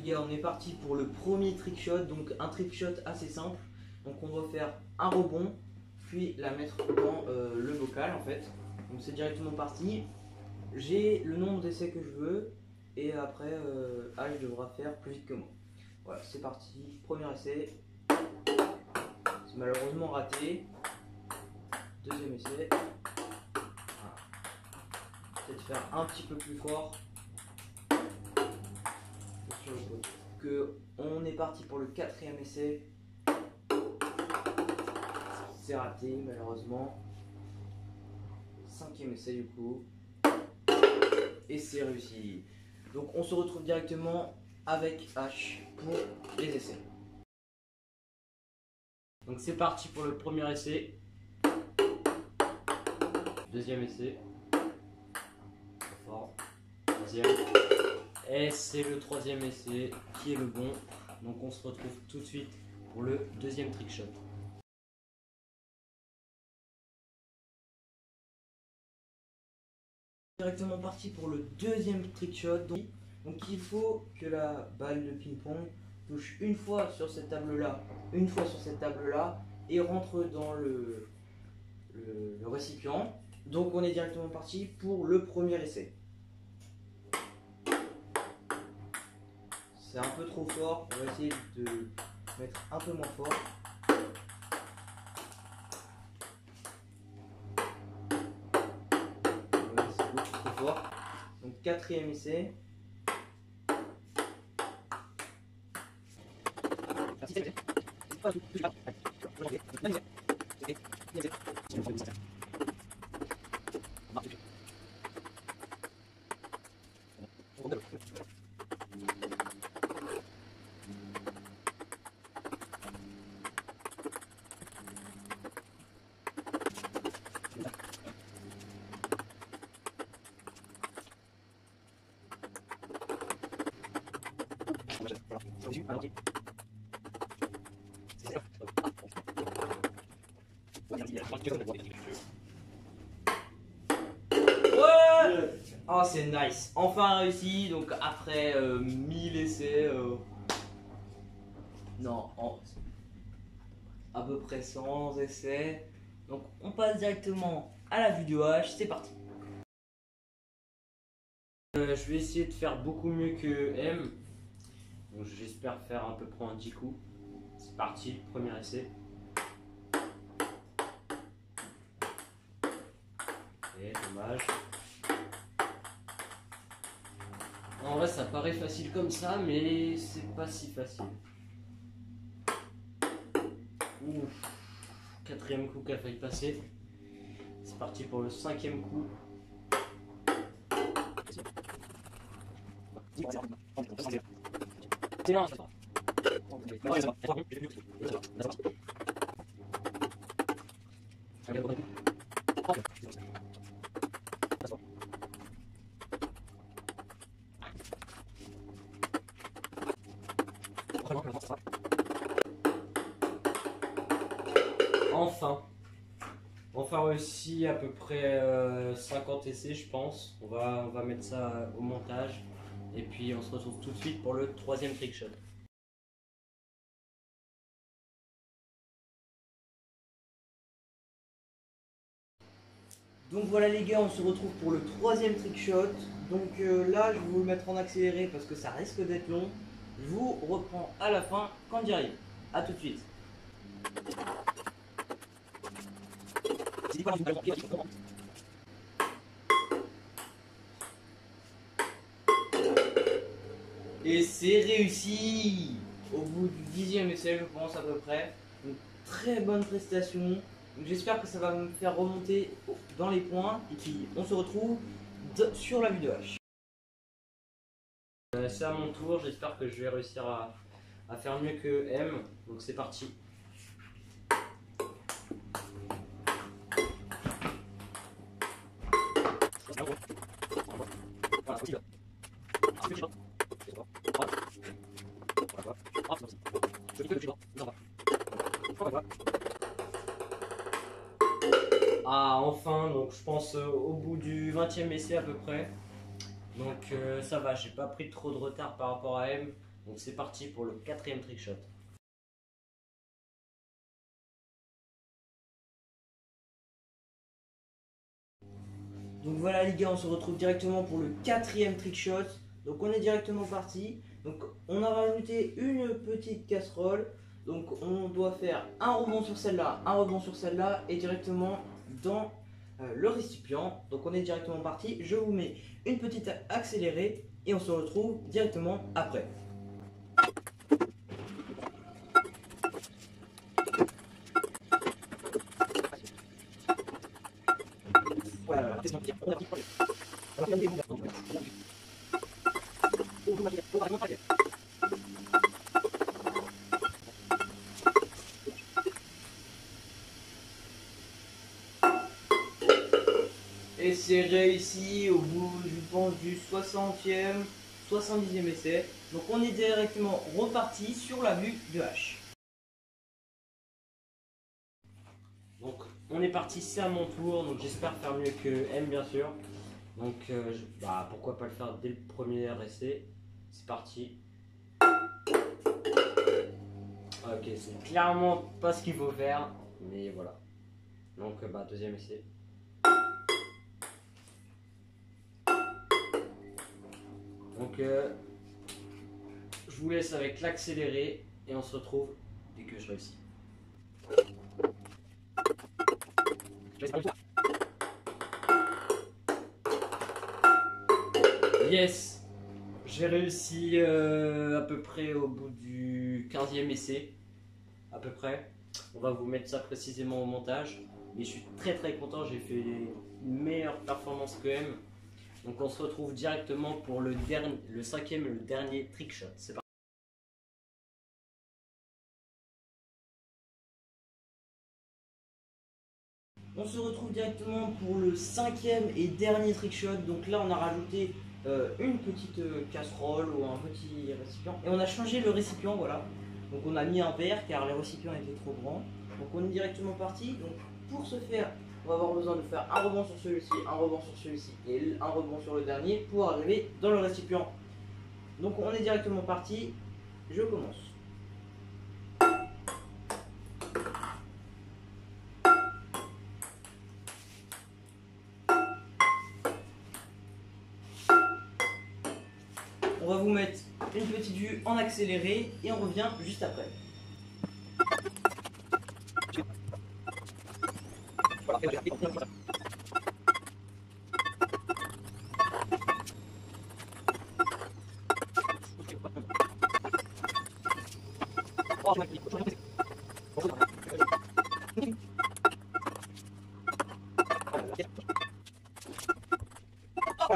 gars, on est parti pour le premier trick shot, donc un trick shot assez simple. Donc on doit faire un rebond, puis la mettre dans le bocal en fait. Donc c'est directement parti. J'ai le nombre d'essais que je veux et après H devra faire plus vite que moi. Voilà, c'est parti, premier essai. C'est malheureusement raté. Deuxième essai. Voilà. Peut-être faire un petit peu plus fort. Que on est parti pour le quatrième essai. C'est raté malheureusement. Cinquième essai du coup. Et c'est réussi. Donc on se retrouve directement avec H pour les essais. Donc c'est parti pour le premier essai. Deuxième essai. Très fort. Troisième. Et c'est le troisième essai qui est le bon. Donc on se retrouve tout de suite pour le deuxième trick shot. Directement parti pour le deuxième trick shot. Donc il faut que la balle de ping-pong touche une fois sur cette table-là, une fois sur cette table-là et rentre dans le récipient. Donc on est directement parti pour le premier essai. C'est un peu trop fort, on va essayer de mettre un peu moins fort. Ouais, c'est beaucoup trop fort. Donc quatrième essai. Ouais. Oh c'est nice, enfin réussi. Donc après 1000 essais, non, à peu près 100 essais. Donc on passe directement à la vue de H, c'est parti. Je vais essayer de faire beaucoup mieux que M. Donc j'espère faire à peu près un 10 coups. C'est parti, premier essai. Et dommage. En vrai ça paraît facile comme ça, mais c'est pas si facile. Ouf. Quatrième coup qui a failli passer. C'est parti pour le cinquième coup. Enfin réussi à peu près 50 essais je pense. On va mettre ça au montage. Et puis on se retrouve tout de suite pour le troisième trick shot. Donc voilà les gars, on se retrouve pour le troisième trick shot. Donc là je vais vous le mettre en accéléré parce que ça risque d'être long. Je vous reprends à la fin quand j'y arrive. A tout de suite. Et c'est réussi. Au bout du 10e essai je pense à peu près. Une très bonne prestation. J'espère que ça va me faire remonter dans les points. Et puis on se retrouve sur la vue de H. C'est à mon tour, j'espère que je vais réussir à faire mieux que M. Donc c'est parti. Ah enfin, donc je pense au bout du 20e essai à peu près. Donc ça va, j'ai pas pris trop de retard par rapport à M. Donc c'est parti pour le 4e trickshot. Donc voilà les gars, on se retrouve directement pour le 4e trickshot. Donc on est directement parti. Donc on a rajouté une petite casserole. Donc on doit faire un rebond sur celle-là, un rebond sur celle-là et directement dans le récipient. Donc on est directement parti. Je vous mets une petite accélérée et on se retrouve directement après. Voilà. Et c'est réussi au bout, je pense, du 60e, 70e essai. Donc on est directement reparti sur la vue de H. Donc on est parti, c'est à mon tour, donc j'espère faire mieux que M bien sûr. Donc pourquoi pas le faire dès le premier essai. C'est parti. Ok, c'est clairement pas ce qu'il faut faire, mais voilà. Donc deuxième essai. Donc je vous laisse avec l'accéléré et on se retrouve dès que je réussis. Yes, j'ai réussi à peu près au bout du 15e essai, à peu près. On va vous mettre ça précisément au montage. Mais je suis très content, j'ai fait une meilleure performance que M. Donc on se retrouve directement pour le 5e et le dernier trickshot. C'est parti. On se retrouve directement pour le 5e et dernier trickshot. Donc là on a rajouté une petite casserole ou un petit récipient. Et on a changé le récipient, voilà. Donc on a mis un verre car les récipients étaient trop grands. Donc on est directement parti. Donc pour ce faire, on va avoir besoin de faire un rebond sur celui-ci, un rebond sur celui-ci et un rebond sur le dernier pour arriver dans le récipient. Donc on est directement parti. Je commence. On va vous mettre une petite vue en accéléré et on revient juste après.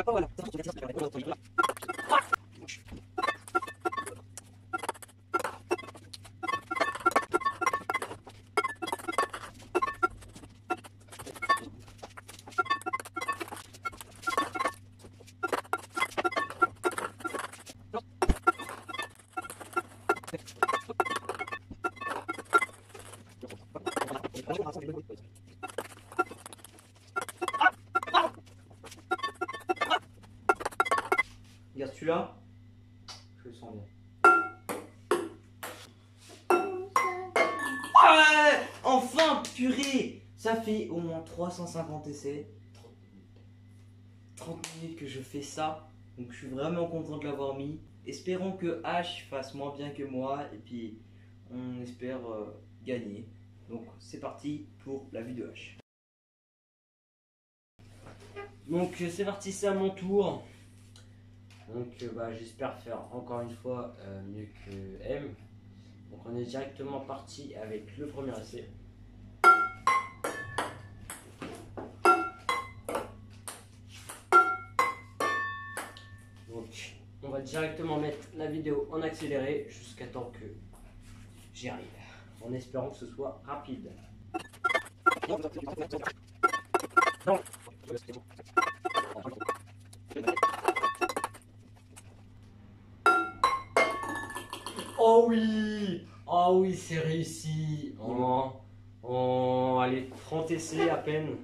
Voilà. Regarde celui-là, je le sens bien. Ouais, enfin, purée. Ça fait au moins 350 essais. 30 minutes que je fais ça. Donc je suis vraiment content de l'avoir mis. Espérons que H fasse moins bien que moi. Et puis on espère gagner. Donc c'est parti pour la vue de H. Donc c'est parti, c'est à mon tour. Donc j'espère faire encore une fois mieux que M. Donc on est directement parti avec le premier essai. Donc on va directement mettre la vidéo en accéléré jusqu'à temps que j'y arrive. En espérant que ce soit rapide. Oh oui! Oh oui, c'est réussi! Allez, 30 essais à peine.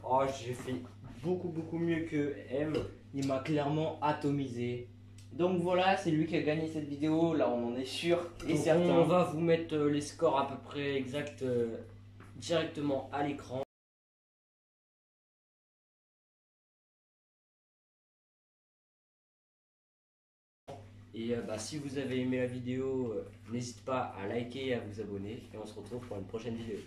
Oh, j'ai fait beaucoup mieux que M. Il m'a clairement atomisé. Donc voilà, c'est lui qui a gagné cette vidéo, là on en est sûr et Donc, certain. on va vous mettre les scores à peu près exacts directement à l'écran. Et si vous avez aimé la vidéo, n'hésitez pas à liker et à vous abonner. Et on se retrouve pour une prochaine vidéo.